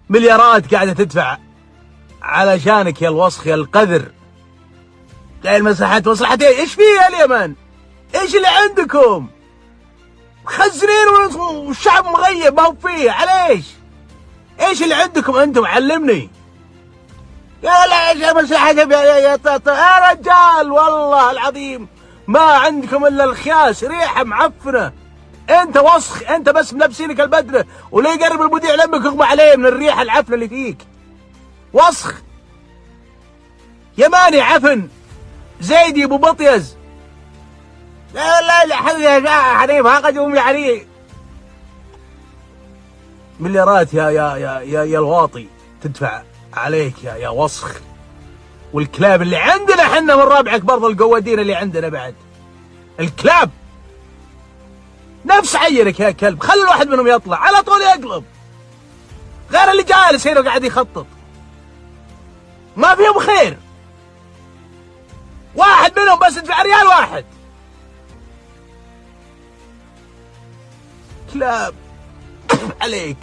مليارات قاعدة تدفع علشانك يا الوسخ يا القذر. جاي مصلحة ايش فيه يا اليمن؟ ايش اللي عندكم؟ مخزنين والشعب مغيب ما هو فيه، عليش؟ ايش اللي عندكم انتم؟ علمني. يا لا ايش مصلحة يا رجال والله العظيم ما عندكم الا الخياس، ريحة معفنة. انت وسخ، انت بس ملبسينك البدله ولا يقرب المذيع لمك يغمى عليه من الريحه العفنه اللي فيك. وسخ يماني عفن زيدي ابو بطيز. لا حنيف هاقد امي علي. مليارات يا الواطي تدفع عليك يا وسخ. والكلاب اللي عندنا حنا من رابعك برضه القوادين اللي عندنا بعد. الكلاب نفس عينك يا كلب، خلي الواحد منهم يطلع على طول يقلب، غير اللي جالس هنا وقاعد يخطط ما فيهم خير. واحد منهم بس يدفع ريال واحد. كلاب عليك.